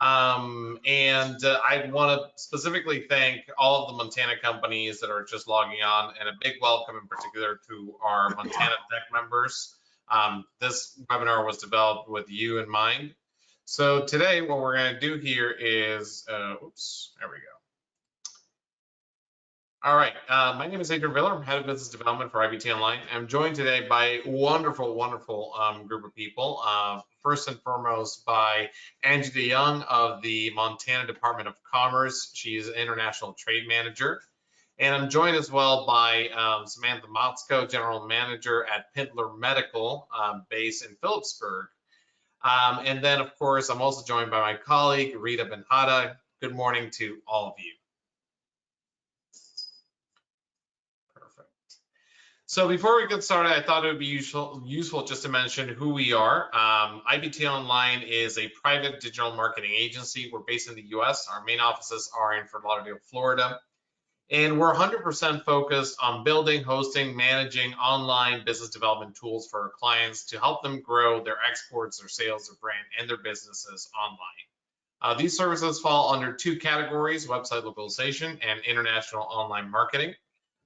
I want to specifically thank all of the Montana companies that are just logging on, and a big welcome in particular to our Montana Tech members. This webinar was developed with you in mind. So today what we're going to do here is, oops, there we go. All right, my name is Adrian Viller. I'm head of business development for IBT Online. I'm joined today by a wonderful group of people. First and foremost by Angelyn DeYoung of the Montana Department of Commerce. She is an international trade manager. And I'm joined as well by Samantha Motzko, general manager at Pinter Medical, based in Phillipsburg. And then, of course, I'm also joined by my colleague, Rita Benhada. Good morning to all of you. So before we get started, I thought it would be useful just to mention who we are. IBT Online is a private digital marketing agency. We're based in the US. Our main offices are in Fort Lauderdale, Florida. And we're 100% focused on building, hosting, managing online business development tools for our clients to help them grow their exports, their sales, their brand, and their businesses online. These services fall under two categories: website localization and international online marketing.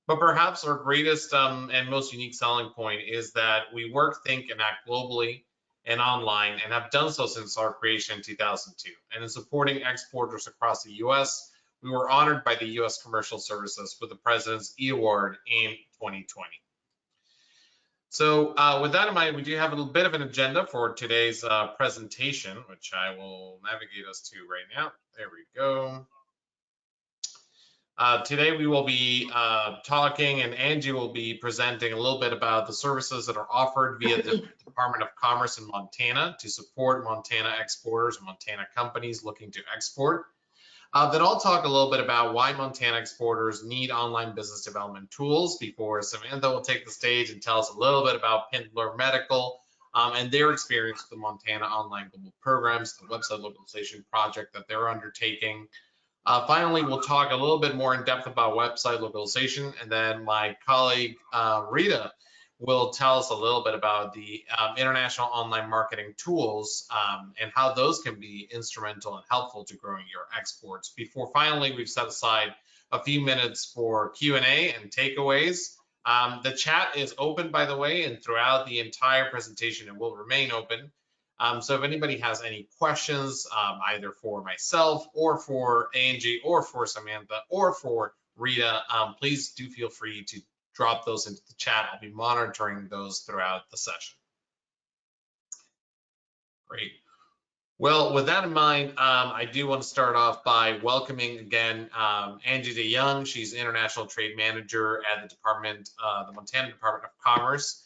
But perhaps our greatest and most unique selling point is that we work, think, and act globally and online, and have done so since our creation in 2002. And in supporting exporters across the US, we were honored by the US Commercial Services with the President's E Award in 2020. So with that in mind, we do have a little bit of an agenda for today's presentation, which I will navigate us to right now. There we go. Today we will be talking, and Angie will be presenting a little bit about the services that are offered via the Department of Commerce in Montana to support Montana exporters and Montana companies looking to export. Then I'll talk a little bit about why Montana exporters need online business development tools before Samantha will take the stage and tell us a little bit about Pinter Medical and their experience with the Montana Online Global Programs, the website localization project that they're undertaking. Finally, we'll talk a little bit more in depth about website localization, and then my colleague Rita will tell us a little bit about the international online marketing tools and how those can be instrumental and helpful to growing your exports. Before finally, we've set aside a few minutes for Q&A and takeaways. The chat is open, by the way, and throughout the entire presentation, it will remain open. So if anybody has any questions, either for myself or for Angie or for Samantha or for Rita, please do feel free to drop those into the chat. I'll be monitoring those throughout the session. Great. Well, with that in mind, I do want to start off by welcoming again Angelyn DeYoung. She's International Trade Manager at the Department, the Montana Department of Commerce.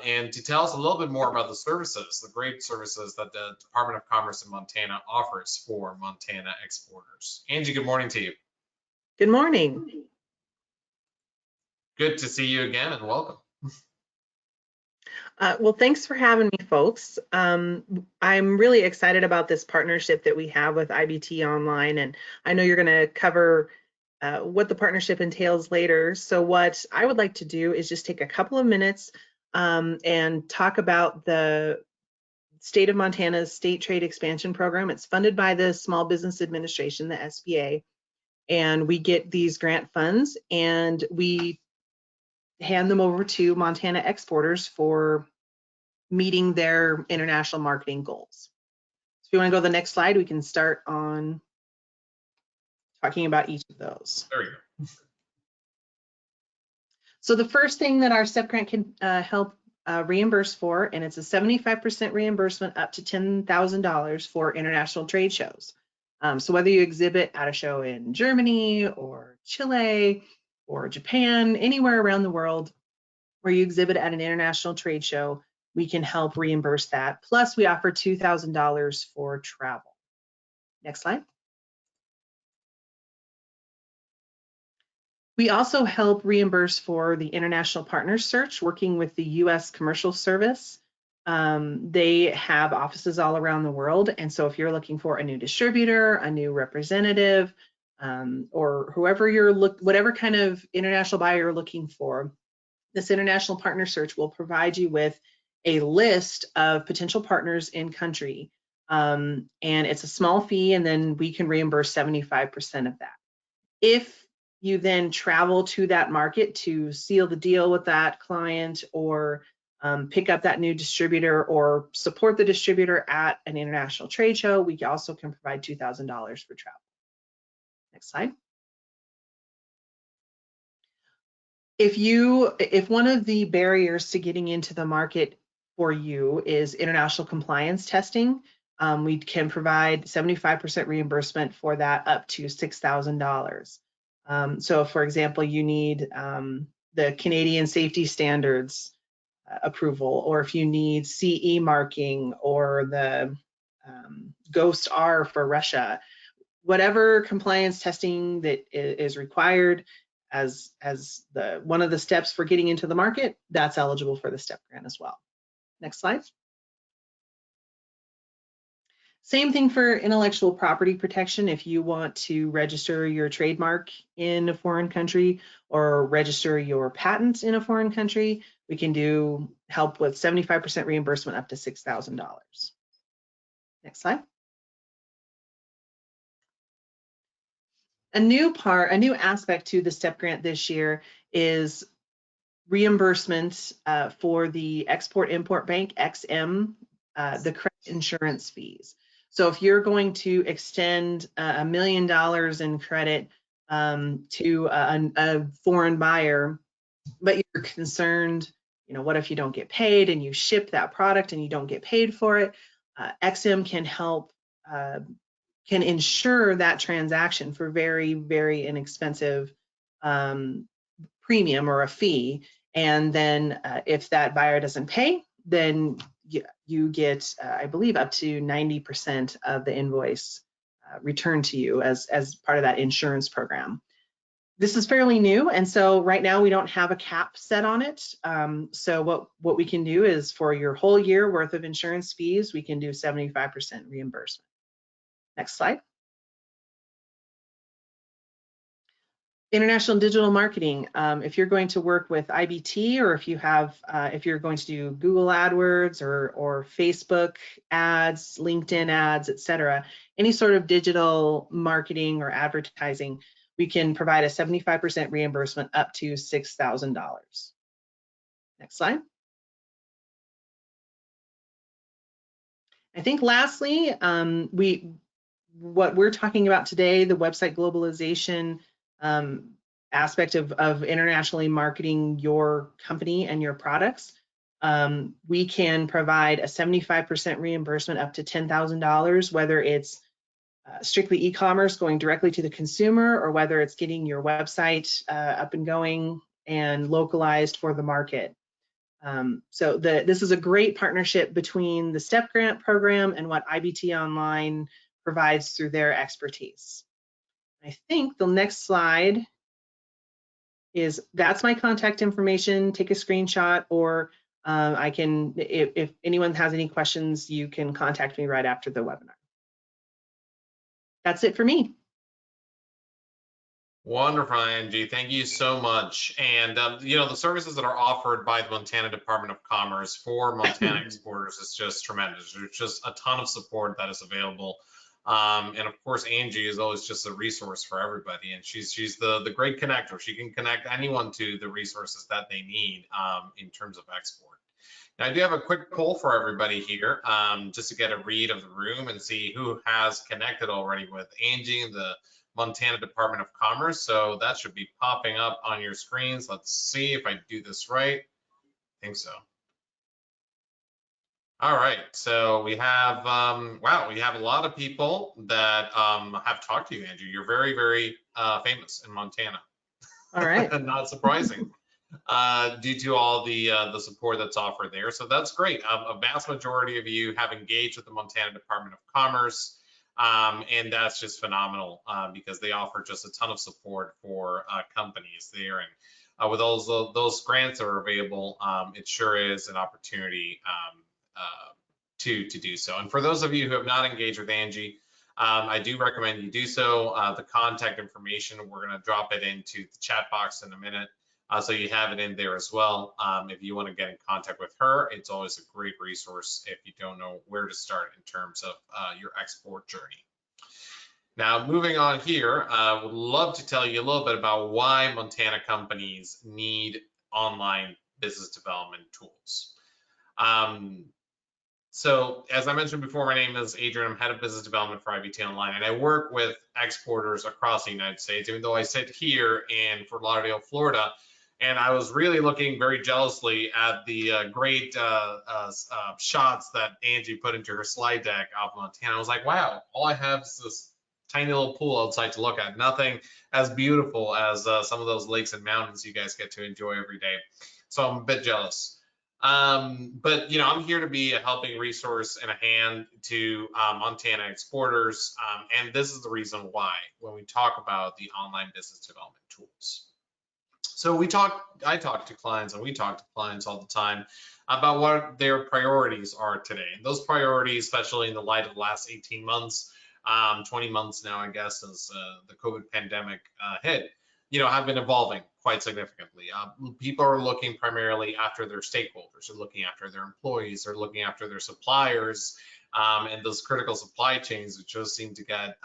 And to tell us a little bit more about the services, the great services that the Department of Commerce in Montana offers for Montana exporters. Angie, good morning to you. Good morning. Good to see you again, and welcome. Well, thanks for having me, folks. I'm really excited about this partnership that we have with IBT Online, and I know you're going to cover what the partnership entails later. So what I would like to do is just take a couple of minutes and talk about the state of Montana's State Trade Expansion Program. It's funded by the Small Business Administration, the SBA, and we get these grant funds and we hand them over to Montana exporters for meeting their international marketing goals. So if you want to go to the next slide, we can start on talking about each of those. There we go. So the first thing that our STEP grant can help reimburse for, and it's a 75% reimbursement up to $10,000 for international trade shows. So whether you exhibit at a show in Germany or Chile or Japan, anywhere around the world where you exhibit at an international trade show, we can help reimburse that. Plus we offer $2,000 for travel. Next slide. We also help reimburse for the International Partners Search, working with the US Commercial Service. They have offices all around the world. And so if you're looking for a new distributor, a new representative, or whoever whatever kind of international buyer you're looking for, this International Partner Search will provide you with a list of potential partners in country And it's a small fee, and then we can reimburse 75% of that. If you then travel to that market to seal the deal with that client, or pick up that new distributor, or support the distributor at an international trade show, we also can provide $2,000 for travel. Next slide. If one of the barriers to getting into the market for you is international compliance testing, we can provide 75% reimbursement for that up to $6,000. So for example, you need the Canadian safety standards approval, or if you need CE marking, or the Ghost R for Russia, whatever compliance testing that is required as one of the steps for getting into the market, that's eligible for the STEP grant as well. Next slide. Same thing for intellectual property protection. If you want to register your trademark in a foreign country, or register your patent in a foreign country, we can help with 75% reimbursement up to $6,000. Next slide. A new aspect to the STEP grant this year is reimbursement for the Export-Import Bank, XM, the credit insurance fees. So if you're going to extend $1 million in credit to a foreign buyer, but you're concerned, what if you don't get paid and you ship that product and you don't get paid for it? XM can help, can insure that transaction for very, very inexpensive premium or a fee. And then if that buyer doesn't pay, then you get, I believe, up to 90% of the invoice returned to you as part of that insurance program. This is fairly new, and so right now we don't have a cap set on it. So what we can do is, for your whole year worth of insurance fees, we can do 75% reimbursement. Next slide. International digital marketing. If you're going to work with IBT, or if you're going to do Google AdWords or Facebook ads, LinkedIn ads, etc., any sort of digital marketing or advertising, we can provide a 75% reimbursement up to $6,000. Next slide. I think lastly, what we're talking about today, the website globalization aspect of internationally marketing your company and your products, we can provide a 75% reimbursement up to $10,000, whether it's strictly e-commerce going directly to the consumer, or whether it's getting your website up and going and localized for the market. So this is a great partnership between the STEP grant program and what IBT Online provides through their expertise. I think the next slide that's my contact information. Take a screenshot, or if anyone has any questions, you can contact me right after the webinar. That's it for me. Wonderful, Angie. Thank you so much. And the services that are offered by the Montana Department of Commerce for Montana exporters is just tremendous. There's just a ton of support that is available. And of course, Angie is always just a resource for everybody, and she's the great connector. She can connect anyone to the resources that they need in terms of export. Now, I do have a quick poll for everybody here, just to get a read of the room and see who has connected already with Angie and the Montana Department of Commerce. So that should be popping up on your screens. Let's see if I do this right. I think so. All right, so we have, wow, we have a lot of people that have talked to you, Andrew. You're very, very famous in Montana. All right. Not surprising, due to all the support that's offered there. So that's great. A vast majority of you have engaged with the Montana Department of Commerce, and that's just phenomenal because they offer just a ton of support for companies there. And with all those grants that are available, it sure is an opportunity to do so. And for those of you who have not engaged with Angie, I do recommend you do so. The contact information, we're going to drop it into the chat box in a minute. So you have it in there as well. If you want to get in contact with her, it's always a great resource if you don't know where to start in terms of your export journey. Now, moving on here, would love to tell you a little bit about why Montana companies need online business development tools. So as I mentioned before, my name is Adrian. I'm head of business development for IBT Online, and I work with exporters across the United States, even though I sit here in Fort Lauderdale, Florida. And I was really looking very jealously at the great shots that Angie put into her slide deck of Montana. I was like, wow, all I have is this tiny little pool outside to look at. Nothing as beautiful as some of those lakes and mountains you guys get to enjoy every day. So I'm a bit jealous. But I'm here to be a helping resource and a hand to Montana exporters, and this is the reason why when we talk about the online business development tools. So I talk to clients, and we talk to clients all the time about what their priorities are today. And those priorities, especially in the light of the last 18 months, 20 months now, I guess, as the COVID pandemic hit, have been evolving quite significantly. People are looking primarily after their stakeholders, they're looking after their employees, they're looking after their suppliers, and those critical supply chains that just seem to get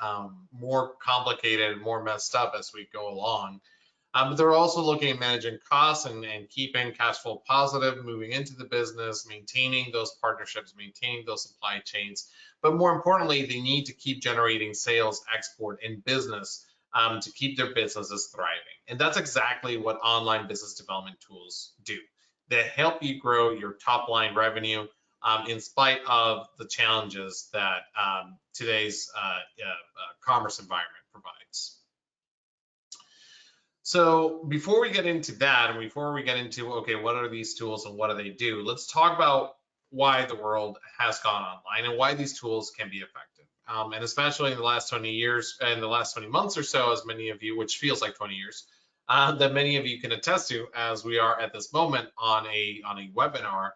more complicated, more messed up as we go along. But they're also looking at managing costs and keeping cash flow positive, moving into the business, maintaining those partnerships, maintaining those supply chains. But more importantly, they need to keep generating sales, export, and business to keep their businesses thriving. And that's exactly what online business development tools do. They help you grow your top line revenue in spite of the challenges that today's commerce environment provides. So before we get into that, and before we get into, okay, what are these tools and what do they do, let's talk about why the world has gone online and why these tools can be effective. And especially in the last 20 years, in the last 20 months or so, as many of you, which feels like 20 years, that many of you can attest to, as we are at this moment on a webinar,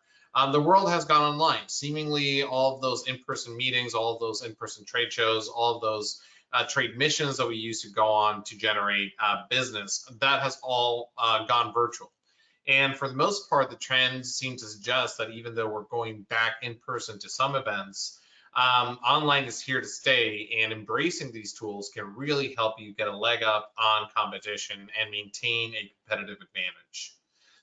the world has gone online. Seemingly all of those in-person meetings, all of those in-person trade shows, all of those trade missions that we used to go on to generate business, that has all gone virtual. And for the most part, the trends seem to suggest that even though we're going back in person to some events, online is here to stay, and embracing these tools can really help you get a leg up on competition and maintain a competitive advantage.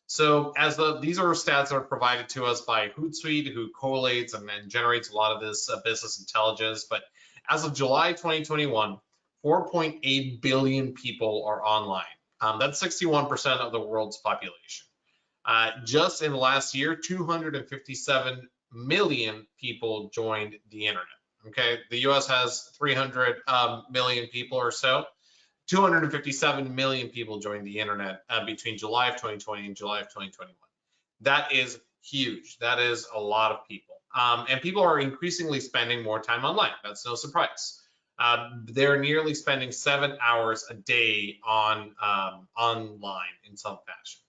So these are stats that are provided to us by Hootsuite, who collates and generates a lot of this business intelligence. But as of July 2021, 4.8 billion people are online. That's 61% of the world's population. Just in the last year, 257 million people joined the internet. Okay, the US has 300 million people or so. 257 million people joined the internet between July of 2020 and July of 2021. That is huge. That is a lot of people. And people are increasingly spending more time online. That's no surprise. They're nearly spending 7 hours a day on online in some fashion.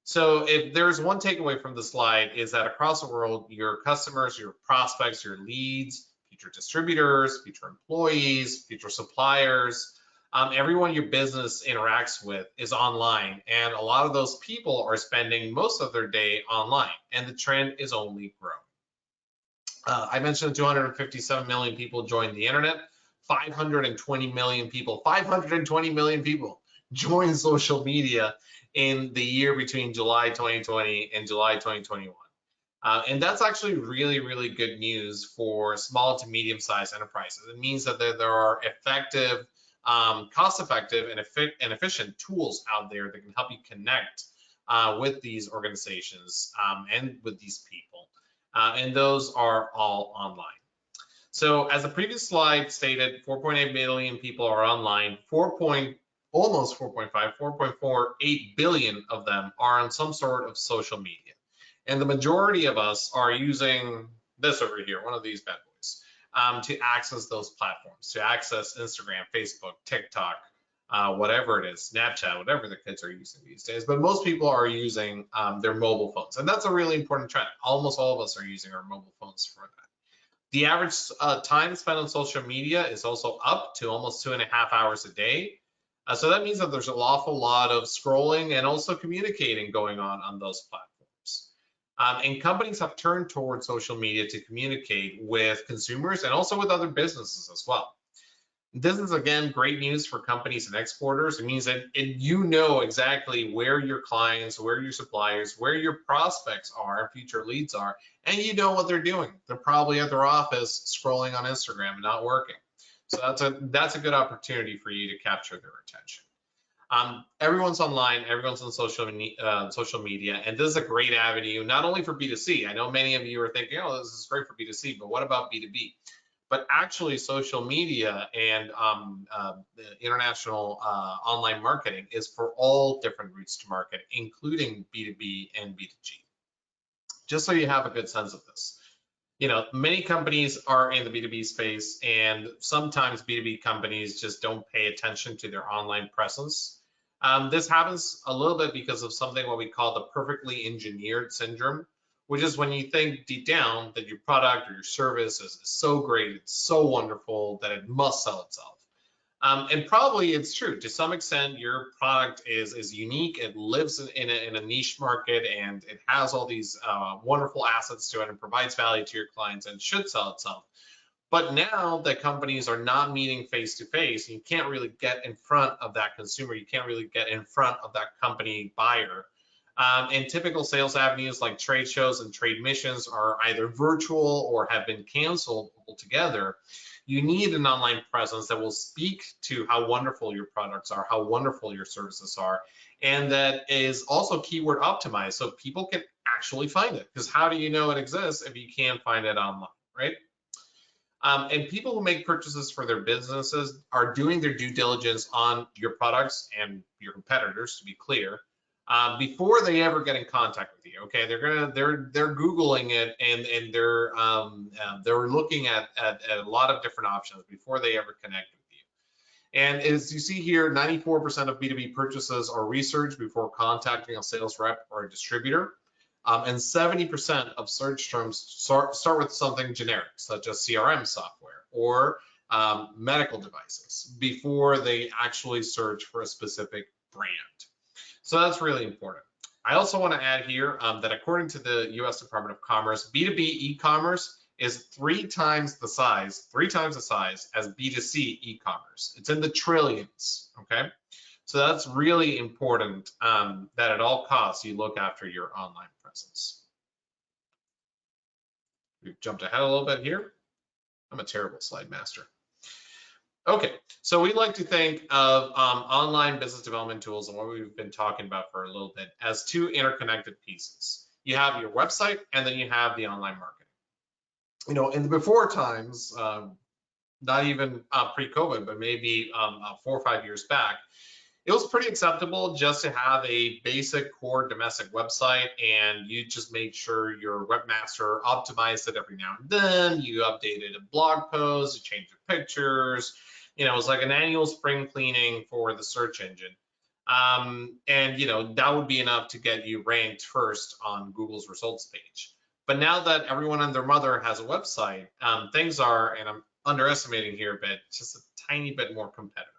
So if there's one takeaway from the slide, is that across the world, your customers, your prospects, your leads, future distributors, future employees, future suppliers, everyone your business interacts with is online, and a lot of those people are spending most of their day online, and the trend is only growing. I mentioned 257 million people joined the internet, 520 million people joined social media in the year between July 2020 and July 2021. And that's actually really, really good news for small to medium-sized enterprises. It means that there are effective, cost-effective, and efficient tools out there that can help you connect with these organizations and with these people. And those are all online. So as the previous slide stated, 4.8 million people are online, almost 4.48 billion of them are on some sort of social media. And the majority of us are using this over here, one of these bad boys, to access those platforms, to access Instagram, Facebook, TikTok, whatever it is, Snapchat, whatever the kids are using these days. But most people are using their mobile phones. And that's a really important trend. Almost all of us are using our mobile phones for that. The average time spent on social media is also up to almost 2.5 hours a day. So that means that there's an awful lot of scrolling and also communicating going on those platforms. And companies have turned towards social media to communicate with consumers and also with other businesses as well. This is, again, great news for companies and exporters. It means that you know exactly where your clients, where your suppliers, where your prospects are, future leads are, and you know what they're doing. They're probably at their office scrolling on Instagram and not working. So that's a good opportunity for you to capture their attention. Everyone's online, everyone's on social media, and this is a great avenue, not only for B2C. I know many of you are thinking, oh, this is great for B2C, but what about B2B? But actually, social media and the international online marketing is for all different routes to market, including B2B and B2G. Just so you have a good sense of this. You know, many companies are in the B2B space, and sometimes B2B companies just don't pay attention to their online presence. This happens a little bit because of something what we call the perfectly engineered syndrome, which is when you think deep down that your product or your service is so great, it's so wonderful that it must sell itself. And probably it's true to some extent. Your product is unique, it lives in a niche market, and it has all these wonderful assets to it and provides value to your clients and should sell itself. But now that companies are not meeting face to face, you can't really get in front of that consumer, you can't really get in front of that company buyer. And typical sales avenues like trade shows and trade missions are either virtual or have been canceled altogether. You need an online presence that will speak to how wonderful your products are, how wonderful your services are, and that is also keyword optimized so people can actually find it. Because how do you know it exists if you can't find it online, right? And people who make purchases for their businesses are doing their due diligence on your products and your competitors, to be clear, before they ever get in contact with you. Okay, they're Googling it, and they're looking at a lot of different options before they ever connect with you. And as you see here, 94% of B2B purchases are researched before contacting a sales rep or a distributor. And 70% of search terms start with something generic, such as CRM software or medical devices, before they actually search for a specific brand. So that's really important. I also want to add here that according to the US Department of Commerce, B2B e-commerce is three times the size as B2C e-commerce. It's in the trillions, okay? So that's really important that at all costs you look after your online presence. We've jumped ahead a little bit here. I'm a terrible slide master. Okay, so we like to think of online business development tools and what we've been talking about for a little bit as two interconnected pieces. You have your website, and then you have the online marketing. You know, in the before times, not even pre-COVID, but maybe 4 or 5 years back, it was pretty acceptable just to have a basic core domestic website, and you just made sure your webmaster optimized it every now and then. You updated a blog post, you changed the pictures. You know, it was like an annual spring cleaning for the search engine. And, you know, that would be enough to get you ranked first on Google's results page. But now that everyone and their mother has a website, things are, and I'm underestimating here a bit, just a tiny bit more competitive.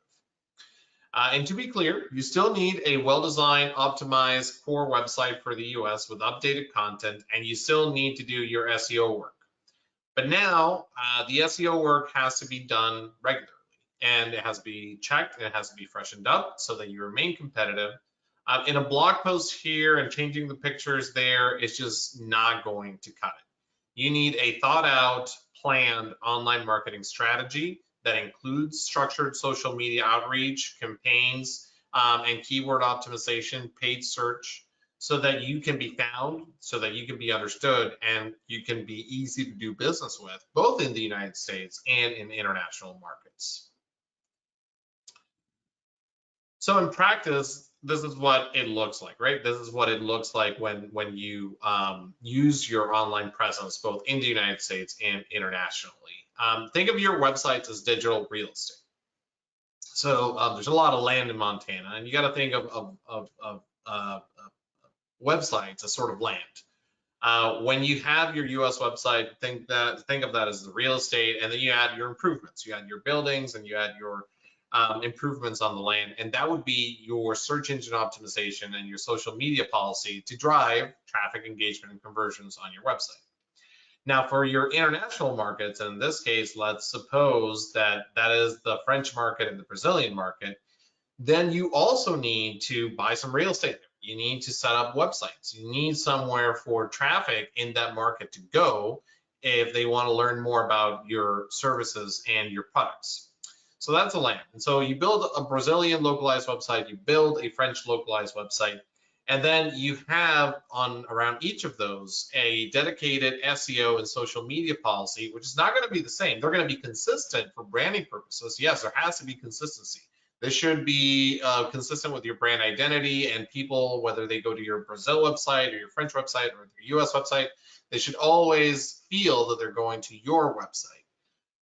And to be clear, you still need a well-designed, optimized core website for the US with updated content, and you still need to do your SEO work. But now the SEO work has to be done regularly, and it has to be checked, and it has to be freshened up so that you remain competitive. In a blog post here and changing the pictures there is just not going to cut it. You need a thought out, planned online marketing strategy that includes structured social media outreach, campaigns, and keyword optimization, paid search, so that you can be found, so that you can be understood, and you can be easy to do business with, both in the United States and in international markets. So in practice, this is what it looks like, right? This is what it looks like when you use your online presence, both in the United States and internationally. Think of your websites as digital real estate. So there's a lot of land in Montana, and you got to think of websites as sort of land. When you have your US website, think of that as the real estate, and then you add your improvements. You add your buildings, and you add your improvements on the land, and that would be your search engine optimization and your social media policy to drive traffic engagement and conversions on your website. Now, for your international markets, and in this case, let's suppose that that is the French market and the Brazilian market, then you also need to buy some real estate. You need to set up websites. You need somewhere for traffic in that market to go if they want to learn more about your services and your products. So that's a land. And so you build a Brazilian localized website, you build a French localized website, and then you have on around each of those a dedicated SEO and social media policy, which is not going to be the same. They're going to be consistent for branding purposes. Yes, there has to be consistency. This should be consistent with your brand identity, and people, whether they go to your Brazil website or your French website or your US website, they should always feel that they're going to your website.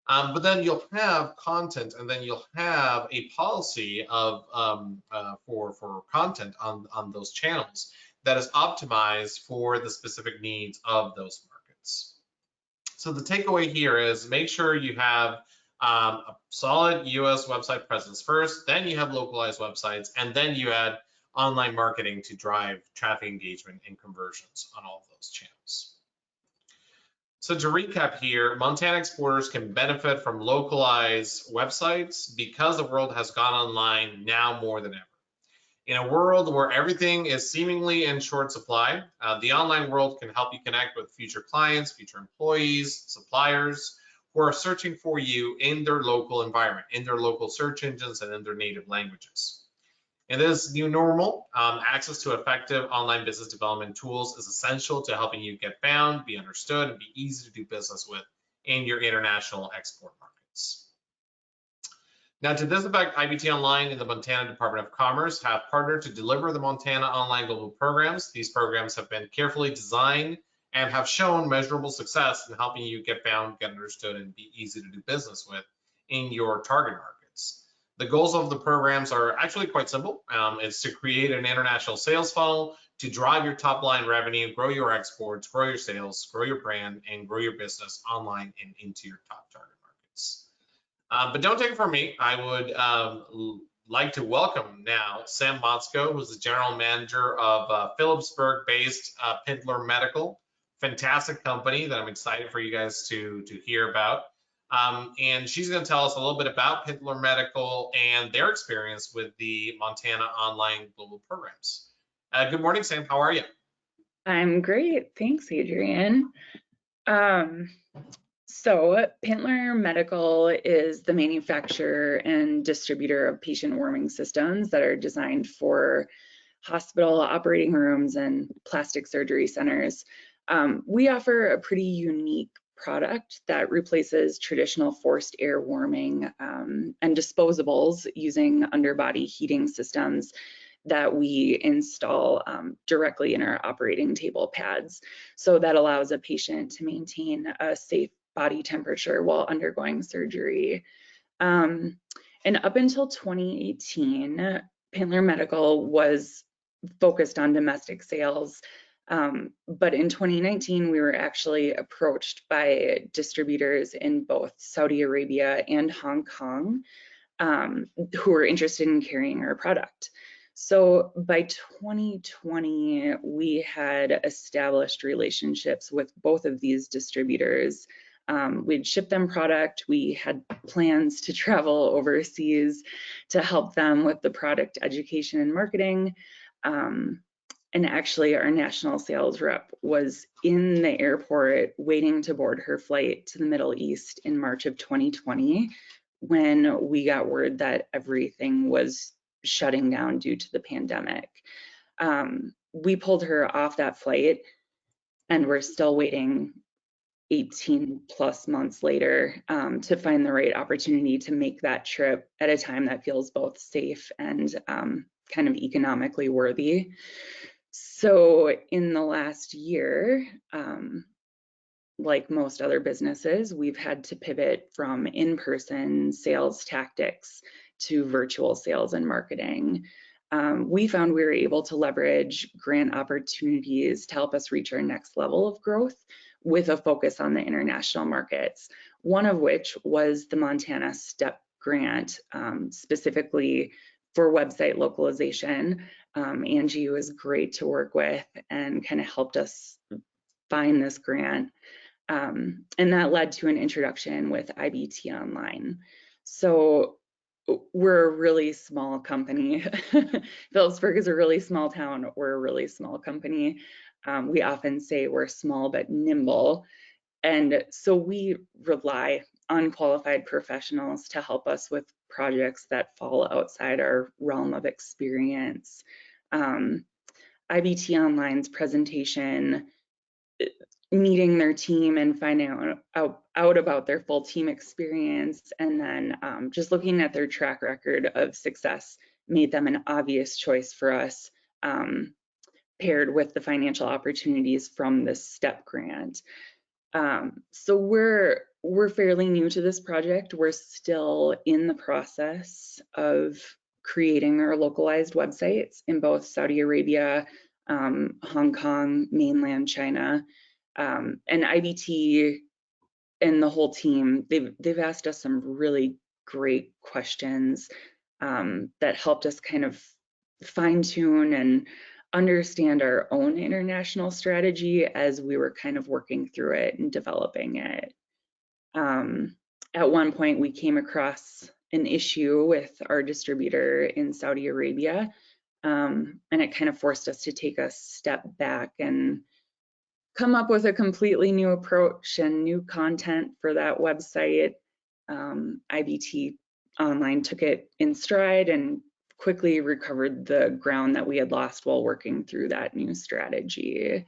But then you'll have content, and then you'll have a policy of for content on those channels that is optimized for the specific needs of those markets. So the takeaway here is make sure you have a solid US website presence first, then you have localized websites, and then you add online marketing to drive traffic engagement and conversions on all of those channels. So to recap here, Montana exporters can benefit from localized websites because the world has gone online now more than ever. In a world where everything is seemingly in short supply, the online world can help you connect with future clients, future employees, suppliers who are searching for you in their local environment, in their local search engines, and in their native languages. In this new normal, access to effective online business development tools is essential to helping you get found, be understood, and be easy to do business with in your international export markets. Now, to this effect, IBT Online and the Montana Department of Commerce have partnered to deliver the Montana Online Global programs. These programs have been carefully designed and have shown measurable success in helping you get found, get understood, and be easy to do business with in your target markets. The goals of the programs are actually quite simple. It's to create an international sales funnel to drive your top line revenue, grow your exports, grow your sales, grow your brand, and grow your business online and into your top target markets. But don't take it from me. I would like to welcome now Sam Motzko, who's the general manager of Phillipsburg-based Pinter Medical. Fantastic company that I'm excited for you guys to hear about. And she's going to tell us a little bit about Pinter Medical and their experience with the Montana Online Global programs. Good morning, Sam. How are you? I'm great. Thanks, Adrian. So Pinter Medical is the manufacturer and distributor of patient warming systems that are designed for hospital operating rooms and plastic surgery centers. We offer a pretty unique product that replaces traditional forced air warming and disposables using underbody heating systems that we install directly in our operating table pads. So that allows a patient to maintain a safe body temperature while undergoing surgery. And up until 2018, Pinter Medical was focused on domestic sales. But in 2019, we were actually approached by distributors in both Saudi Arabia and Hong Kong who were interested in carrying our product. So by 2020, we had established relationships with both of these distributors. We'd ship them product. We had plans to travel overseas to help them with the product education and marketing. And actually, our national sales rep was in the airport waiting to board her flight to the Middle East in March of 2020 when we got word that everything was shutting down due to the pandemic. We pulled her off that flight, and we're still waiting 18 plus months later to find the right opportunity to make that trip at a time that feels both safe and kind of economically worthy. So in the last year, like most other businesses, we've had to pivot from in-person sales tactics to virtual sales and marketing. We found we were able to leverage grant opportunities to help us reach our next level of growth with a focus on the international markets, one of which was the Montana STEP grant specifically for website localization. Angie was great to work with and kind of helped us find this grant. And that led to an introduction with IBT Online. So we're a really small company. Phillipsburg is a really small town. We're a really small company. We often say we're small but nimble. And so we rely on qualified professionals to help us with projects that fall outside our realm of experience. IBT Online's presentation, meeting their team and finding out about their full team experience, and then just looking at their track record of success made them an obvious choice for us, paired with the financial opportunities from this STEP grant. So we're fairly new to this project. We're still in the process of creating our localized websites in both Saudi Arabia, Hong Kong, mainland China, and IBT and the whole team. They've asked us some really great questions that helped us kind of fine tune and understand our own international strategy as we were kind of working through it and developing it. At one point, we came across an issue with our distributor in Saudi Arabia, and it kind of forced us to take a step back and come up with a completely new approach and new content for that website. IBT Online took it in stride and quickly recovered the ground that we had lost while working through that new strategy.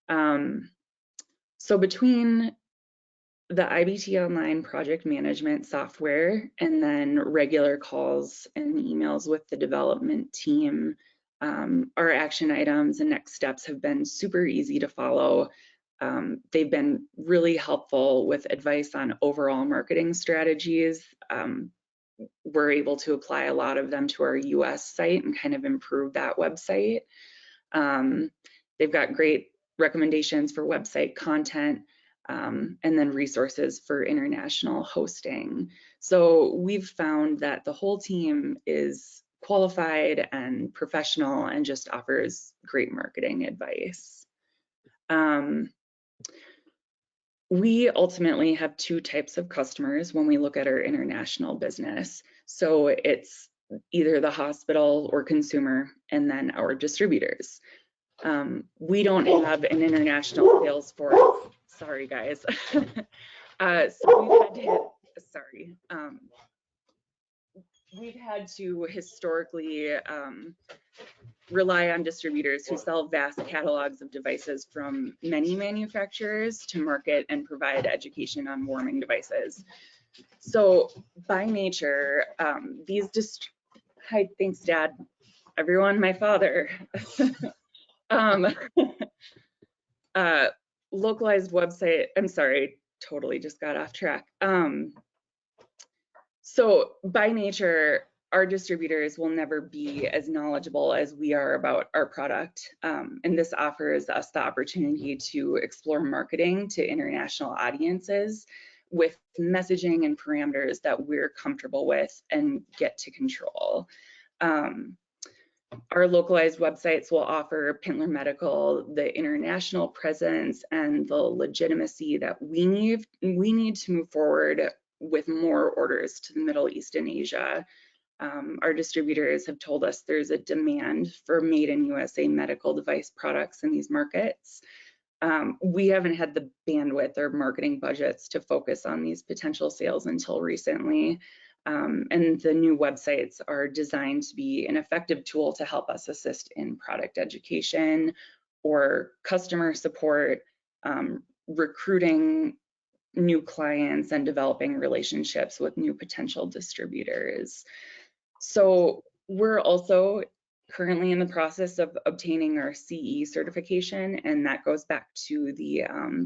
So between the IBT Online project management software and then regular calls and emails with the development team, our action items and next steps have been super easy to follow. They've been really helpful with advice on overall marketing strategies. We're able to apply a lot of them to our US site and kind of improve that website. They've got great recommendations for website content, and then resources for international hosting. So we've found that the whole team is qualified and professional and just offers great marketing advice. We ultimately have two types of customers when we look at our international business. So it's either the hospital or consumer, and then our distributors. We don't have an international sales force. Sorry, guys. So we've had to we've had to historically rely on distributors who sell vast catalogs of devices from many manufacturers to market and provide education on warming devices. So by nature, hi, thanks, Dad. Everyone, my father. Localized website, I'm sorry, totally just got off track. So by nature, our distributors will never be as knowledgeable as we are about our product. And this offers us the opportunity to explore marketing to international audiences with messaging and parameters that we're comfortable with and get to control. Our localized websites will offer Pinter Medical the international presence and the legitimacy that we need to move forward with more orders to the Middle East and Asia. Our distributors have told us there's a demand for made in USA medical device products in these markets. We haven't had the bandwidth or marketing budgets to focus on these potential sales until recently. And the new websites are designed to be an effective tool to help us assist in product education or customer support, recruiting new clients and developing relationships with new potential distributors. So we're also currently in the process of obtaining our CE certification, and that goes back to the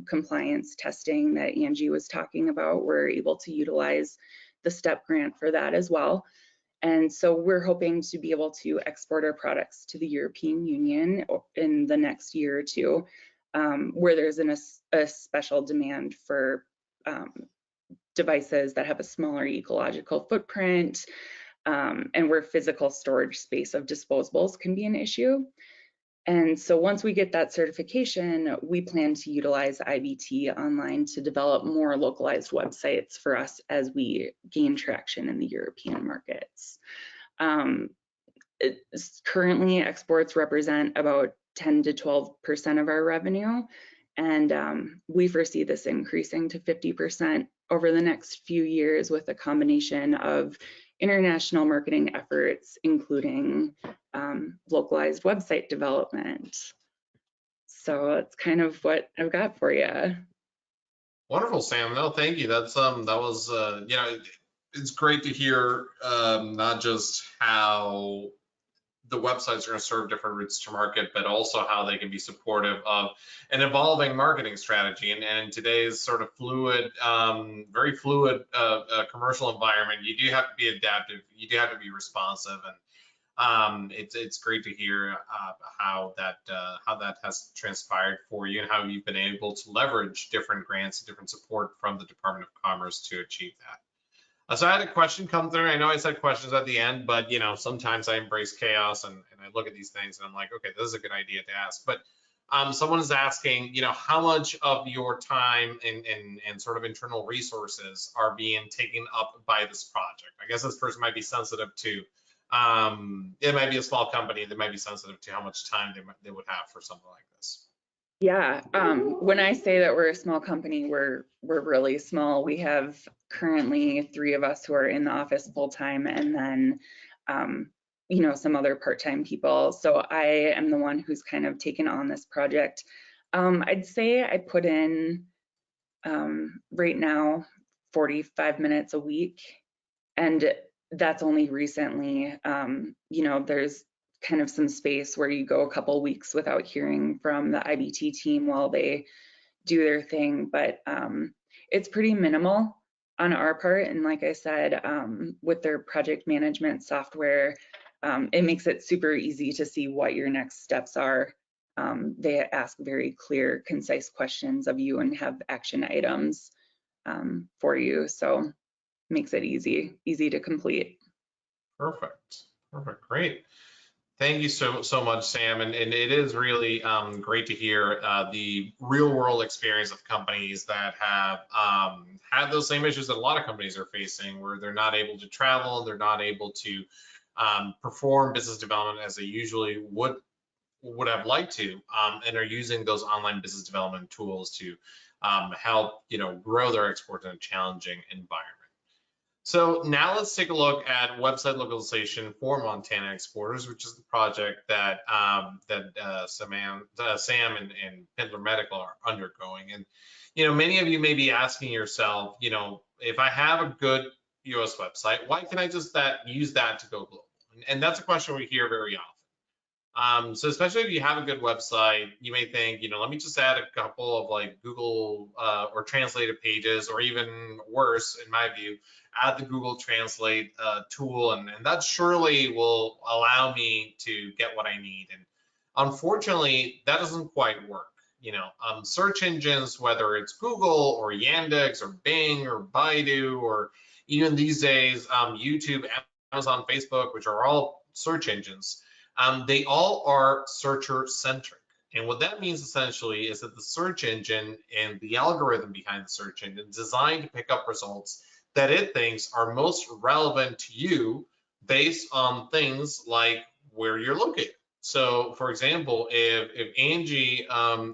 compliance testing that Angie was talking about. We're able to utilize the STEP grant for that as well. And so we're hoping to be able to export our products to the European Union in the next year or two, where there's a special demand for devices that have a smaller ecological footprint, and where physical storage space of disposables can be an issue. And so once we get that certification, we plan to utilize IBT online to develop more localized websites for us as we gain traction in the European markets. Currently, exports represent about 10 to 12% of our revenue, and we foresee this increasing to 50% over the next few years with a combination of international marketing efforts, including localized website development. So that's kind of what I've got for you. Wonderful, Sam. No, thank you. That's that was you know, it's great to hear not just how the websites are going to serve different routes to market, but also how they can be supportive of an evolving marketing strategy. And in today's sort of fluid, very fluid commercial environment, you do have to be adaptive. You do have to be responsive, and it's great to hear how that has transpired for you and how you've been able to leverage different grants and different support from the Department of Commerce to achieve that. So I had a question come through. I know I said questions at the end, but you know, sometimes I embrace chaos and I look at these things and I'm like, okay, this is a good idea to ask. But someone is asking, you know, how much of your time and sort of internal resources are being taken up by this project? I guess this person might be sensitive to, it might be a small company that might be sensitive to how much time they would have for something like this. Yeah, when I say that we're a small company, we're really small. We have currently 3 of us who are in the office full time, and then you know, some other part-time people. So I am the one who's kind of taken on this project. I'd say I put in right now 45 minutes a week, and that's only recently. You know, there's kind of some space where you go a couple weeks without hearing from the IBT team while they do their thing, but it's pretty minimal on our part. And like I said, with their project management software, it makes it super easy to see what your next steps are. They ask very clear, concise questions of you and have action items for you. So it makes it easy to complete. Perfect, great. Thank you so much, Sam. And it is really great to hear the real world experience of companies that have had those same issues that a lot of companies are facing, where they're not able to travel, they're not able to perform business development as they usually would have liked to, and are using those online business development tools to help, you know, grow their exports in a challenging environment. So now let's take a look at website localization for Montana exporters, which is the project that Sam and Pinter Medical are undergoing. And you know, many of you may be asking yourself, you know, if I have a good US website, why can I just use that to go global? And that's a question we hear very often. So especially if you have a good website, you may think, you know, let me just add a couple of like Google or translated pages, or even worse, in my view, add the Google Translate tool, and that surely will allow me to get what I need. And unfortunately, that doesn't quite work. You know, search engines, whether it's Google or Yandex or Bing or Baidu, or even these days, YouTube, Amazon, Facebook, which are all search engines, they all are searcher centric. And what that means essentially is that the search engine and the algorithm behind the search engine is designed to pick up results that it thinks are most relevant to you based on things like where you're located. So for example, if Angie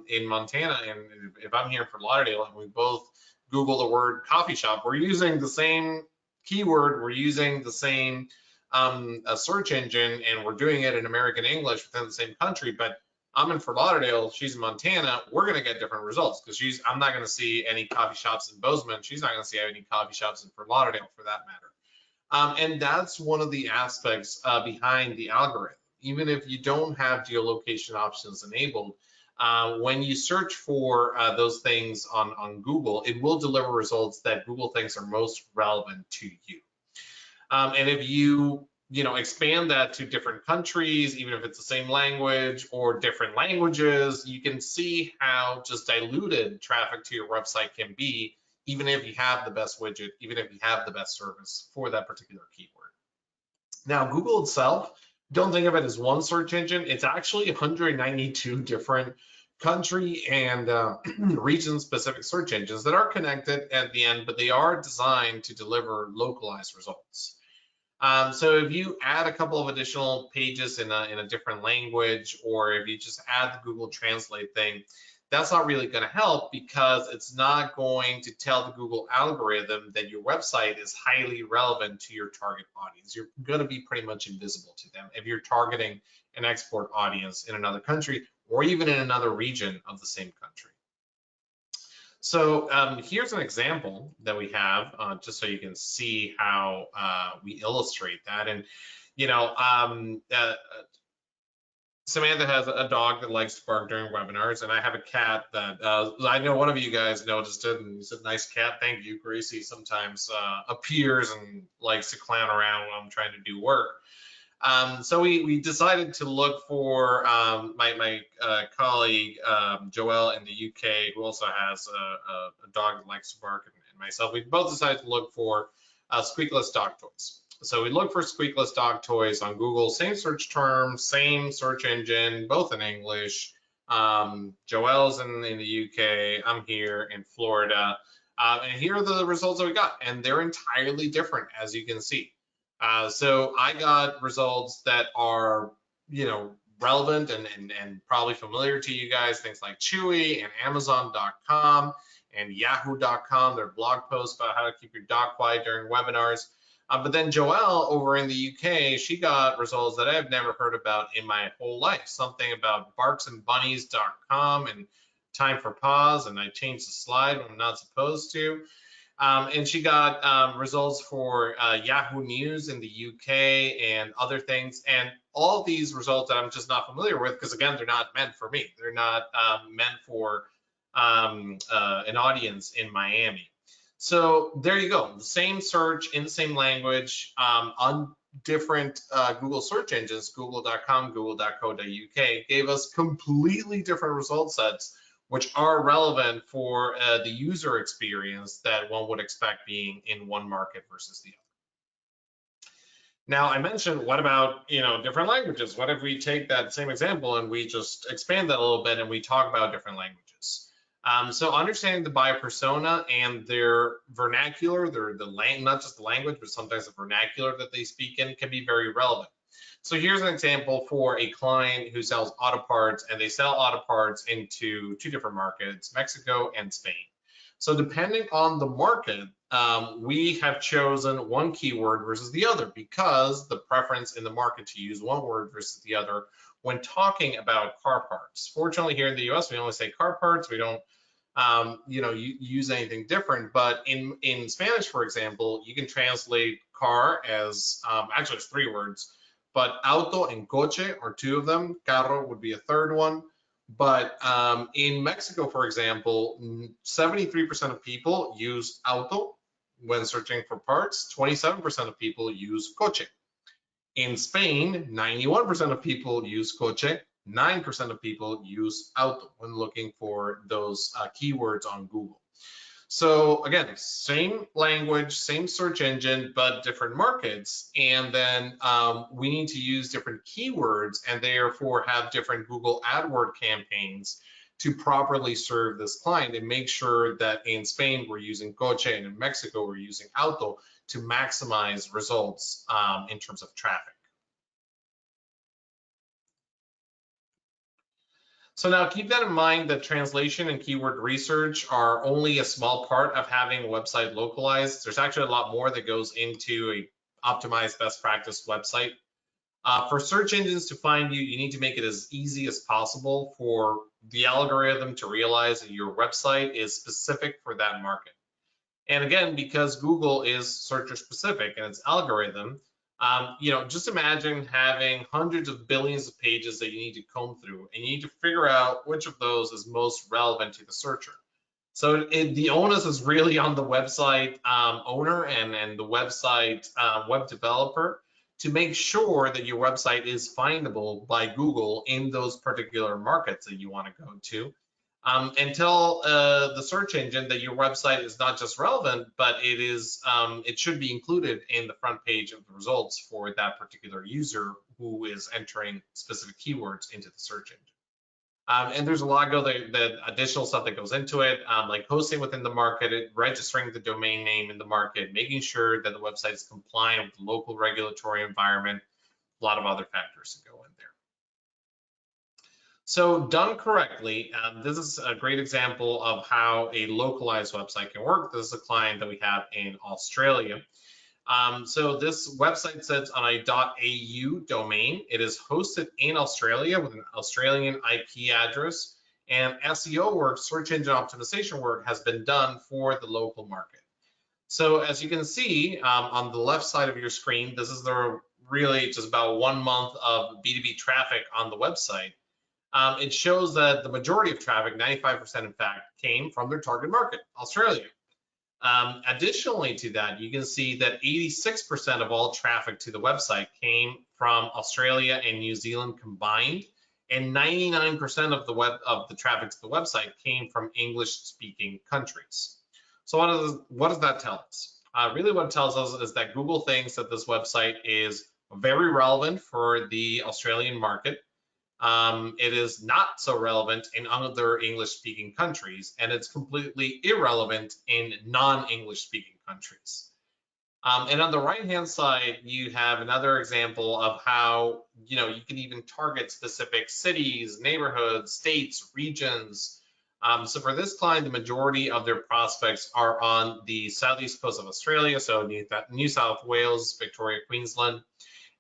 in Montana, and if I'm here in Fort Lauderdale and we both Google the word coffee shop, we're using the same keyword, we're using the same a search engine, and we're doing it in American English within the same country, but I'm in Fort Lauderdale, she's in Montana, we're gonna get different results, because I'm not gonna see any coffee shops in Bozeman, she's not gonna see any coffee shops in Fort Lauderdale for that matter. And that's one of the aspects behind the algorithm. Even if you don't have geolocation options enabled, when you search for those things on Google, it will deliver results that Google thinks are most relevant to you. And if you expand that to different countries, even if it's the same language or different languages, you can see how just diluted traffic to your website can be, even if you have the best widget, even if you have the best service for that particular keyword. Now, Google itself, don't think of it as one search engine. It's actually 192 different country and region-specific search engines that are connected at the end, but they are designed to deliver localized results. So if you add a couple of additional pages in a different language, or if you just add the Google Translate thing, that's not really going to help, because it's not going to tell the Google algorithm that your website is highly relevant to your target audience. You're going to be pretty much invisible to them if you're targeting an export audience in another country, or even in another region of the same country. So here's an example that we have, just so you can see how we illustrate that. And, you know, Samantha has a dog that likes to bark during webinars, and I have a cat that I know one of you guys noticed it, and he said, "Nice cat, thank you." Gracie sometimes appears and likes to clown around when I'm trying to do work. So we decided to look for my colleague Joelle in the UK, who also has a dog that likes to bark, and myself. We both decided to look for squeakless dog toys. So we look for squeakless dog toys on Google, same search term, same search engine, both in English. Joelle's in the UK, I'm here in Florida. And here are the results that we got, and they're entirely different, as you can see. So I got results that are, you know, relevant and probably familiar to you guys, things like Chewy and Amazon.com and Yahoo.com, their blog posts about how to keep your dog quiet during webinars. But then Joelle over in the UK, she got results that I've never heard about in my whole life. Something about barksandbunnies.com and time for pause, and I changed the slide when I'm not supposed to. And she got results for Yahoo News in the UK and other things. And all of these results that I'm just not familiar with, because again, they're not meant for me. They're not meant for an audience in Miami. So there you go, the same search in the same language on different Google search engines, google.com, google.co.uk, gave us completely different result sets, which are relevant for the user experience that one would expect being in one market versus the other. Now, I mentioned, what about, you know, different languages? What if we take that same example and we just expand that a little bit and we talk about different languages? So understanding the buyer persona and their vernacular, not just the language, but sometimes the vernacular that they speak in, can be very relevant. So here's an example for a client who sells auto parts, and they sell auto parts into two different markets, Mexico and Spain. So depending on the market, we have chosen one keyword versus the other, because the preference in the market to use one word versus the other when talking about car parts. Fortunately, here in the US, we only say car parts. We don't you know, use anything different. But in Spanish, for example, you can translate car as, actually it's three words, but auto and coche are two of them. Carro would be a third one. But in Mexico, for example, 73% of people use auto when searching for parts. 27% of people use coche. In Spain, 91% of people use coche. 9% of people use auto when looking for those keywords on Google. So again, same language, same search engine, but different markets. And then we need to use different keywords and therefore have different Google AdWords campaigns to properly serve this client and make sure that in Spain we're using coche and in Mexico we're using auto to maximize results in terms of traffic. So now keep that in mind, that translation and keyword research are only a small part of having a website localized. There's actually a lot more that goes into a optimized best practice website. For search engines to find you, you need to make it as easy as possible for the algorithm to realize that your website is specific for that market. And again, because Google is searcher specific and its algorithm, you know, just imagine having hundreds of billions of pages that you need to comb through, and you need to figure out which of those is most relevant to the searcher. So the onus is really on the website owner and the website web developer to make sure that your website is findable by Google in those particular markets that you want to go to. And tell the search engine that your website is not just relevant, but it should be included in the front page of the results for that particular user who is entering specific keywords into the search engine. And there's a lot of the additional stuff that goes into it, like hosting within the market, registering the domain name in the market, making sure that the website is compliant with the local regulatory environment, a lot of other factors that go in there. So done correctly, this is a great example of how a localized website can work. This is a client that we have in Australia. So this website sits on a .au domain. It is hosted in Australia with an Australian IP address, and SEO work, search engine optimization work, has been done for the local market. So as you can see on the left side of your screen, this is really just about 1 month of B2B traffic on the website. It shows that the majority of traffic, 95% in fact, came from their target market, Australia. Additionally to that, you can see that 86% of all traffic to the website came from Australia and New Zealand combined, and 99% of the traffic to the website came from English-speaking countries. So what does that tell us? Really what it tells us is that Google thinks that this website is very relevant for the Australian market. It is not so relevant in other English-speaking countries, and it's completely irrelevant in non-English speaking countries. And on the right-hand side, you have another example of how you can even target specific cities, neighborhoods, states, regions. So for this client, the majority of their prospects are on the southeast coast of Australia, so New South Wales, Victoria, Queensland.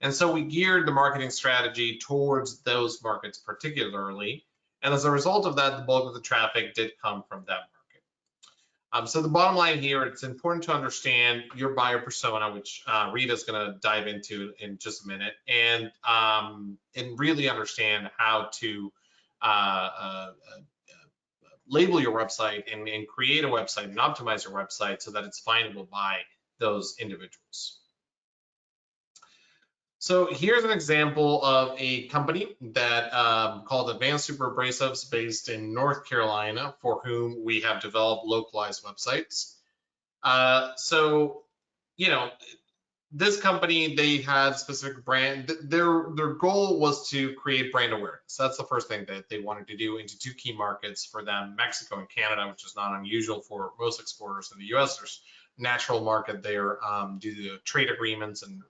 And so we geared the marketing strategy towards those markets particularly. And as a result of that, the bulk of the traffic did come from that market. So the bottom line here, it's important to understand your buyer persona, which Rita's going to dive into in just a minute, and really understand how to label your website and create a website and optimize your website so that it's findable by those individuals. So here's an example of a company that called Advanced Super Abrasives based in North Carolina, for whom we have developed localized websites. So, this company, they had specific brand. Their goal was to create brand awareness. That's the first thing that they wanted to do into two key markets for them, Mexico and Canada, which is not unusual for most exporters in the US. There's natural market there due to trade agreements and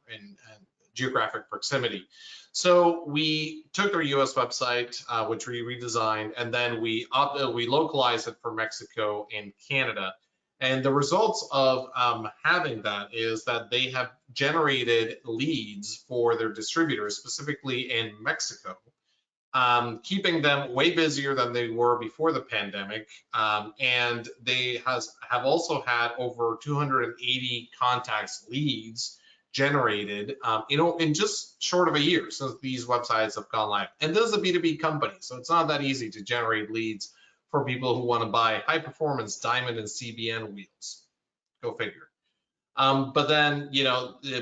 geographic proximity. So we took our US website, which we redesigned, and then we localized it for Mexico and Canada. And the results of having that is that they have generated leads for their distributors, specifically in Mexico, keeping them way busier than they were before the pandemic. And they have also had over 280 contacts leads generated, in just short of a year since these websites have gone live. And this is a B2B company, so it's not that easy to generate leads for people who want to buy high performance diamond and CBN wheels. Go figure. But then,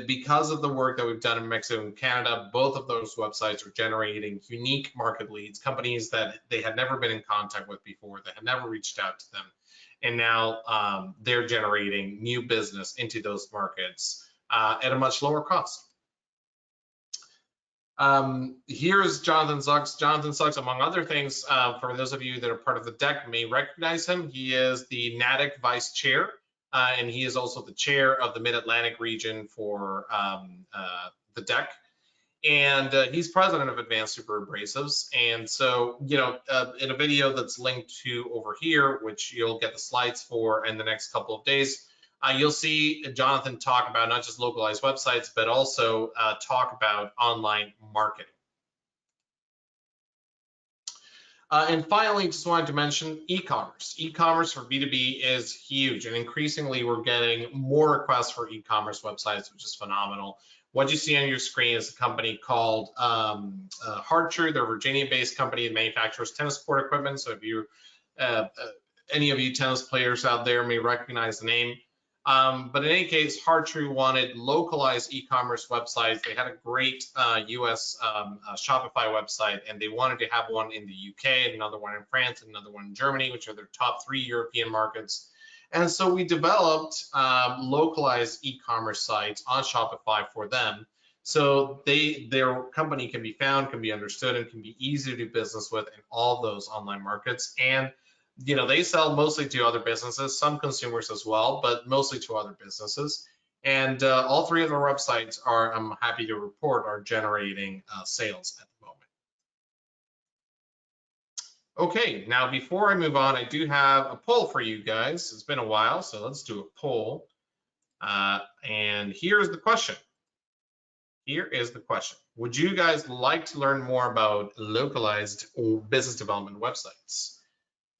because of the work that we've done in Mexico and Canada, both of those websites are generating unique market leads, companies that they had never been in contact with before, that had never reached out to them. And now they're generating new business into those markets at a much lower cost. Here's Jonathan Suggs. Jonathan Suggs, among other things, for those of you that are part of the deck may recognize him. He is the NADIC Vice Chair, and he is also the chair of the Mid-Atlantic region for the deck. And he's president of Advanced Super Abrasives. And so, in a video that's linked to over here, which you'll get the slides for in the next couple of days, you'll see Jonathan talk about not just localized websites, but also talk about online marketing. And finally, just wanted to mention e-commerce. E-commerce for B2B is huge, and increasingly we're getting more requests for e-commerce websites, which is phenomenal. What you see on your screen is a company called Hartrue. They're a Virginia-based company that manufactures tennis court equipment. So if you, any of you tennis players out there may recognize the name. But in any case, Hartrue wanted localized e-commerce websites. They had a great US Shopify website, and they wanted to have one in the UK, another one in France, and another one in Germany, which are their top 3 European markets. And so we developed localized e-commerce sites on Shopify for them. So their company can be found, can be understood, and can be easy to do business with in all those online markets. And they sell mostly to other businesses, some consumers as well, but mostly to other businesses. And all 3 of their websites are, I'm happy to report, are generating sales at the moment. Okay, now before I move on, I do have a poll for you guys. It's been a while, so let's do a poll. And here's the question. Here is the question. Would you guys like to learn more about localized business development websites?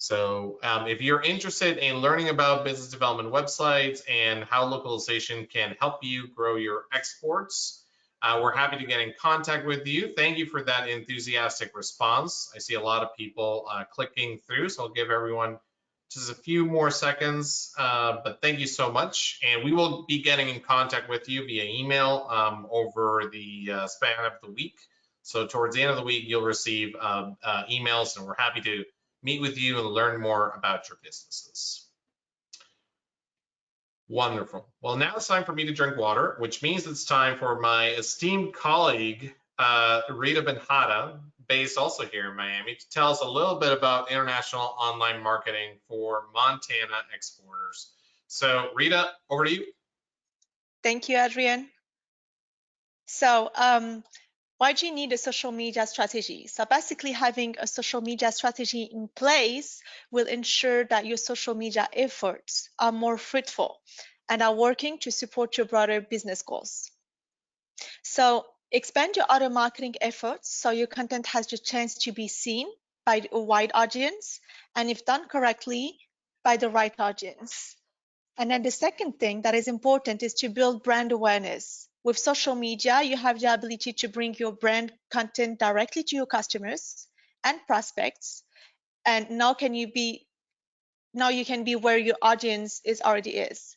So if you're interested in learning about business development websites and how localization can help you grow your exports, we're happy to get in contact with you. Thank you for that enthusiastic response. I see a lot of people clicking through, so I'll give everyone just a few more seconds, but thank you so much. And we will be getting in contact with you via email over the span of the week. So towards the end of the week, you'll receive emails, and we're happy to meet with you and learn more about your businesses. Wonderful. Well, now it's time for me to drink water, which means it's time for my esteemed colleague, Rita Benhada, based also here in Miami, to tell us a little bit about international online marketing for Montana exporters. So Rita, over to you. Thank you, Adrian. So why do you need a social media strategy? So basically, having a social media strategy in place will ensure that your social media efforts are more fruitful and are working to support your broader business goals. So expand your other marketing efforts so your content has the chance to be seen by a wide audience, and if done correctly, by the right audience. And then the second thing that is important is to build brand awareness. With social media, you have the ability to bring your brand content directly to your customers and prospects. And now you can be where your audience already is.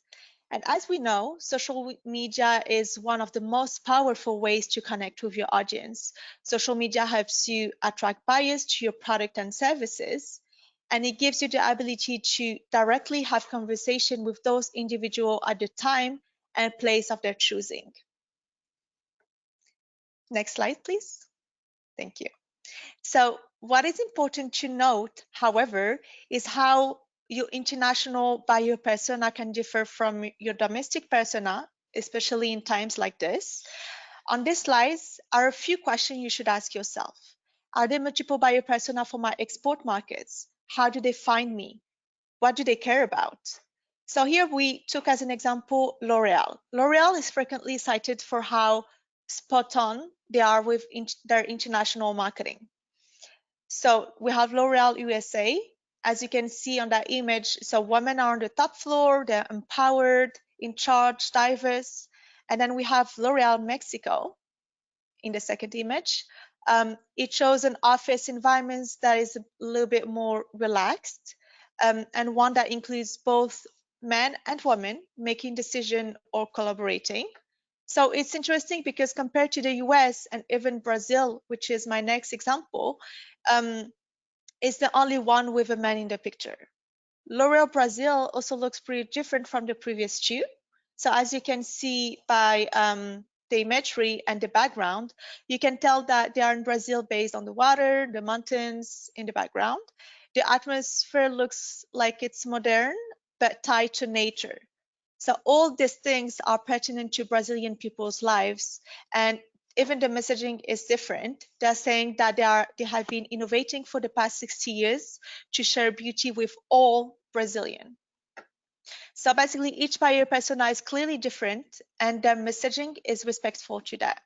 And as we know, social media is one of the most powerful ways to connect with your audience. Social media helps you attract buyers to your product and services, and it gives you the ability to directly have conversation with those individuals at the time and place of their choosing. Next slide, please. Thank you. So what is important to note, however, is how your international buyer persona can differ from your domestic persona, especially in times like this. On this slides are a few questions you should ask yourself. Are there multiple buyer persona for my export markets? How do they find me? What do they care about? So here we took as an example L'Oreal. L'Oreal is frequently cited for how spot on they are with their international marketing. So we have L'Oreal USA. As you can see on that image, so women are on the top floor, they're empowered, in charge, diverse. And then we have L'Oreal Mexico in the second image. It shows an office environment that is a little bit more relaxed, and one that includes both men and women making decisions or collaborating. So it's interesting because compared to the US and even Brazil, which is my next example, is the only one with a man in the picture. L'Oreal Brazil also looks pretty different from the previous two. So as you can see by the imagery and the background, you can tell that they are in Brazil based on the water, the mountains in the background. The atmosphere looks like it's modern, but tied to nature. So all these things are pertinent to Brazilian people's lives, and even the messaging is different. They're saying that they have been innovating for the past 60 years to share beauty with all Brazilian. So basically each buyer persona is clearly different and their messaging is respectful to that.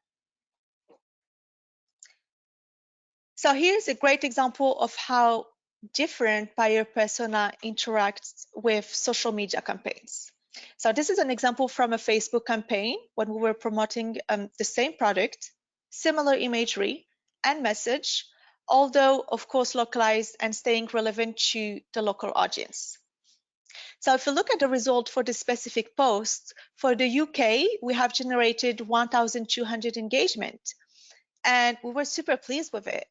So here's a great example of how different buyer persona interacts with social media campaigns. So this is an example from a Facebook campaign when we were promoting the same product, similar imagery and message, although of course localized and staying relevant to the local audience. So if you look at the result for the specific post, for the UK, we have generated 1,200 engagement, and we were super pleased with it.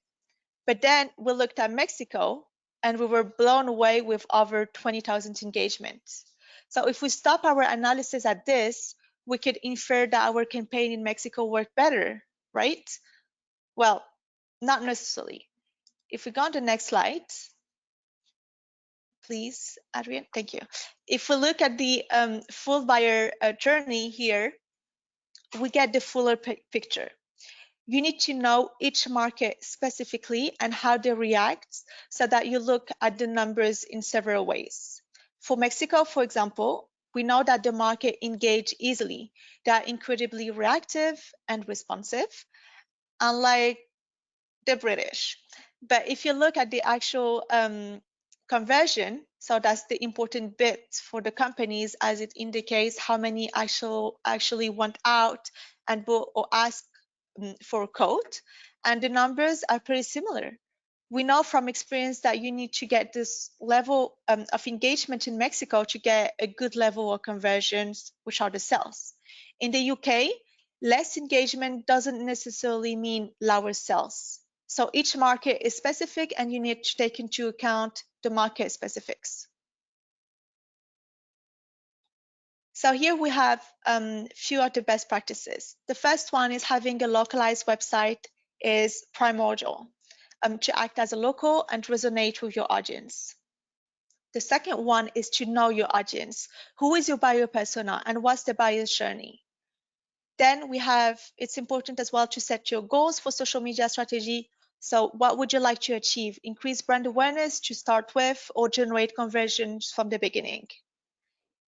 But then we looked at Mexico, and we were blown away with over 20,000 engagements. So if we stop our analysis at this, we could infer that our campaign in Mexico worked better, right? Well, not necessarily. If we go on to the next slide, please, Adrian, thank you. If we look at the full buyer journey here, we get the fuller picture. You need to know each market specifically and how they react so that you look at the numbers in several ways. For Mexico, for example, we know that the market engage easily. They are incredibly reactive and responsive, unlike the British. But if you look at the actual conversion, so that's the important bit for the companies, as it indicates how many actually went out and bought or asked for a quote, and the numbers are pretty similar. We know from experience that you need to get this level of engagement in Mexico to get a good level of conversions, which are the sales. In the UK, less engagement doesn't necessarily mean lower sales. So each market is specific, and you need to take into account the market specifics. So here we have few of the best practices. The first one is having a localized website is primordial to act as a local and resonate with your audience. The second one is to know your audience. Who is your buyer persona and what's the buyer's journey? Then we have, it's important as well to set your goals for social media strategy. So what would you like to achieve? Increase brand awareness to start with, or generate conversions from the beginning?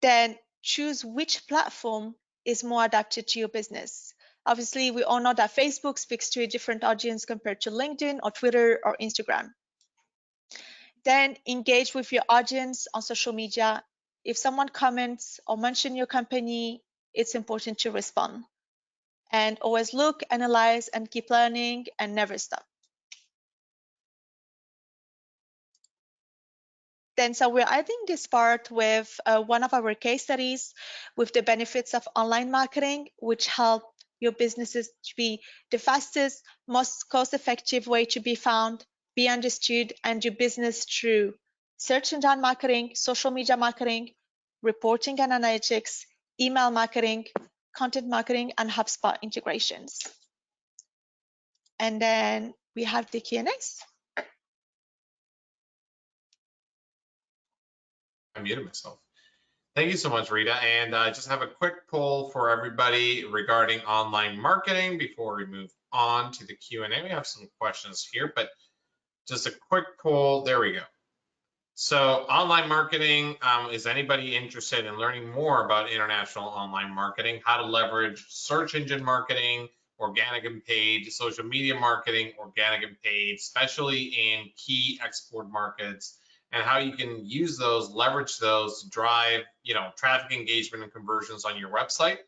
Then choose which platform is more adapted to your business. Obviously, we all know that Facebook speaks to a different audience compared to LinkedIn or Twitter or Instagram. Then engage with your audience on social media. If someone comments or mentions your company, it's important to respond. And always look, analyze, and keep learning and never stop. Then, so we're adding this part with one of our case studies with the benefits of online marketing, which help your businesses to be the fastest, most cost-effective way to be found, be understood, and do business through search engine marketing, social media marketing, reporting and analytics, email marketing, content marketing, and HubSpot integrations. And then we have the Q&As. I muted myself. Thank you so much, Rita. And I just have a quick poll for everybody regarding online marketing before we move on to the Q&A. We have some questions here, but just a quick poll. There we go. So online marketing, is anybody interested in learning more about international online marketing, how to leverage search engine marketing, organic and paid, social media marketing, organic and paid, especially in key export markets, and how you can use those, leverage those to drive, traffic engagement and conversions on your website.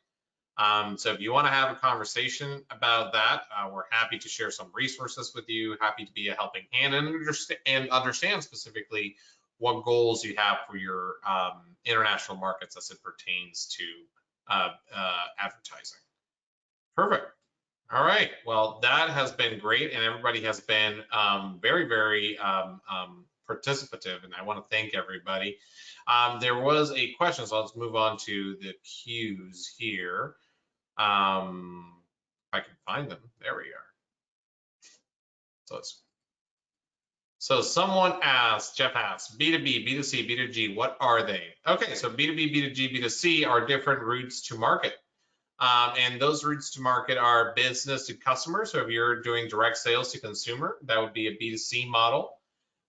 So if you want to have a conversation about that, we're happy to share some resources with you, happy to be a helping hand and understand specifically what goals you have for your international markets as it pertains to advertising. Perfect. All right. Well, that has been great, and everybody has been very, very participative, and I want to thank everybody. There was a question, so let's move on to the cues here. If I can find them, there we are. So someone asked, Jeff asked, B2B, B2C, B2G, what are they? Okay, so B2B, B2G, B2C are different routes to market. And those routes to market are business to customer. So if you're doing direct sales to consumer, that would be a B2C model.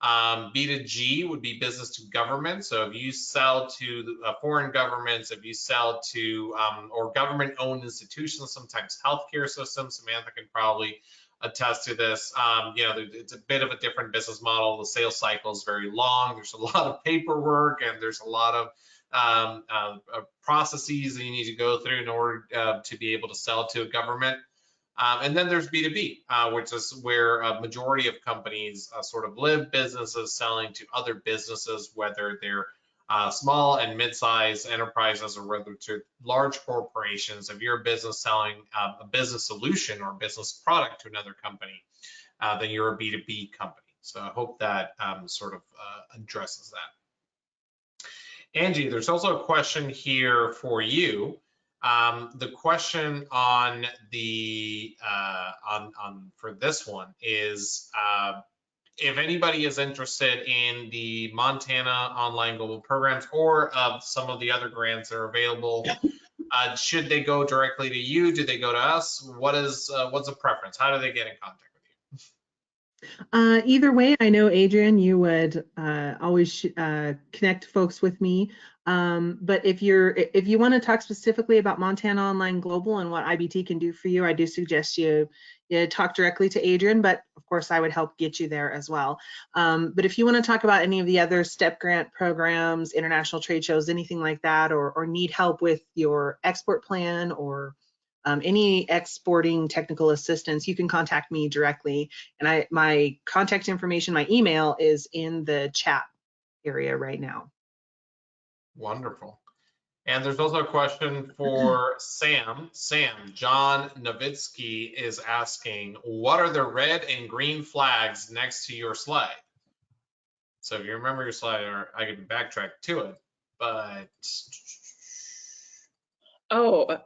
B2G would be business to government. So if you sell to foreign governments, if you sell to or government-owned institutions, sometimes healthcare systems, Samantha can probably attest to this. It's a bit of a different business model. The sales cycle is very long. There's a lot of paperwork, and there's a lot of processes that you need to go through in order to be able to sell to a government. And then there's B2B, which is where a majority of companies sort of live, businesses selling to other businesses, whether they're small and mid-sized enterprises, or whether to large corporations, if you're a business selling a business solution or a business product to another company, then you're a B2B company. So I hope that sort of addresses that. Angie, there's also a question here for you. The question on the for this one is, if anybody is interested in the Montana Online Global programs or some of the other grants that are available, should they go directly to you? Do they go to us? What's the preference? How do they get in contact with you? Either way, I know, Adrian, you would always connect folks with me. But if you want to talk specifically about Montana Online Global and what IBT can do for you, I do suggest you talk directly to Adrian, but of course I would help get you there as well. But if you want to talk about any of the other STEP grant programs, international trade shows, anything like that, or need help with your export plan or any exporting technical assistance, you can contact me directly. And my contact information, my email is in the chat area right now. Wonderful. And there's also a question for Sam. John Novitsky is asking, what are the red and green flags next to your slide? So if you remember your slide, or I can backtrack to it, but. Oh,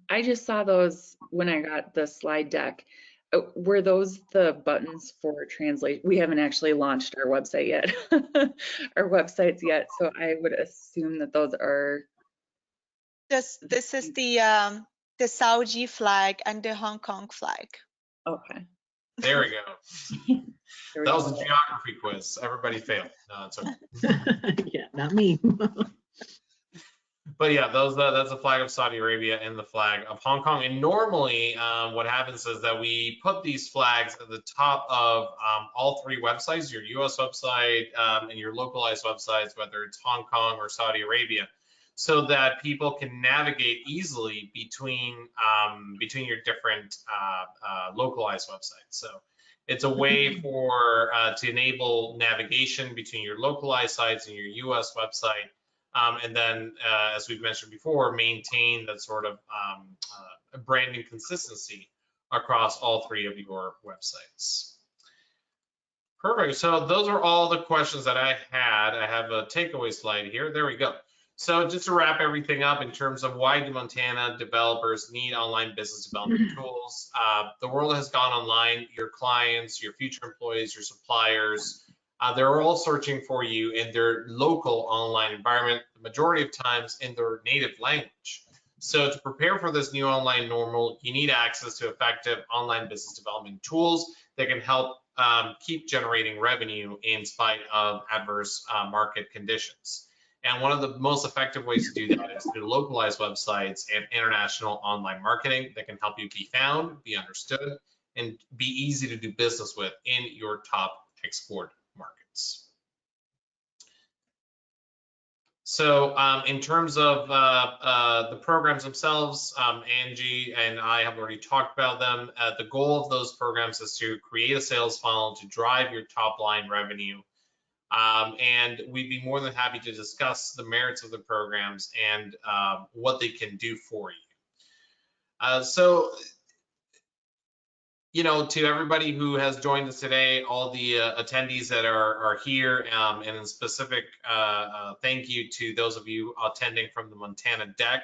I just saw those when I got the slide deck. Were those the buttons for translate? We haven't actually launched our website yet, our websites yet. So I would assume that those are. This is the Saudi flag and the Hong Kong flag. Okay. There we go. That was a geography quiz. Everybody failed. No, it's okay. Yeah, not me. But yeah, that's the flag of Saudi Arabia and the flag of Hong Kong. And normally what happens is that we put these flags at the top of all three websites, your US website and your localized websites, whether it's Hong Kong or Saudi Arabia, so that people can navigate easily between your different localized websites. So it's a way for to enable navigation between your localized sites and your US website. And then, as we've mentioned before, maintain that sort of branding consistency across all three of your websites. Perfect. So those are all the questions that I had. I have a takeaway slide here. There we go. So just to wrap everything up in terms of why do Montana developers need online business development tools? The world has gone online. Your clients, your future employees, your suppliers, they're all searching for you in their local online environment, the majority of times in their native language. So to prepare for this new online normal, you need access to effective online business development tools that can help keep generating revenue in spite of adverse market conditions. And one of the most effective ways to do that is through localized websites and international online marketing that can help you be found, be understood, and be easy to do business with in your top export markets. So in terms of the programs themselves, Angie and I have already talked about them. The goal of those programs is to create a sales funnel to drive your top line revenue. And we'd be more than happy to discuss the merits of the programs and what they can do for you. So, you know, to everybody who has joined us today, all the attendees that are here, and in specific, thank you to those of you attending from the Montana deck,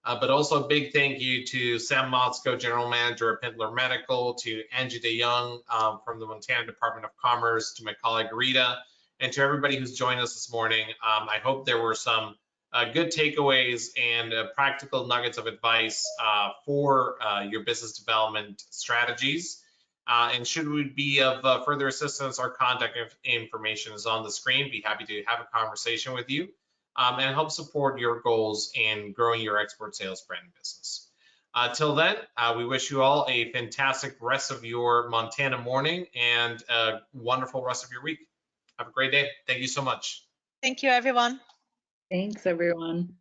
but also a big thank you to Sam Motzko, General Manager at Pinter Medical, to Angelyn DeYoung from the Montana Department of Commerce, to my colleague Rita, and to everybody who's joined us this morning. I hope there were some good takeaways and practical nuggets of advice for your business development strategies. And should we be of further assistance, our contact information is on the screen. Be happy to have a conversation with you and help support your goals in growing your export sales brand business. Till then, we wish you all a fantastic rest of your Montana morning and a wonderful rest of your week. Have a great day. Thank you so much. Thank you, everyone. Thanks, everyone.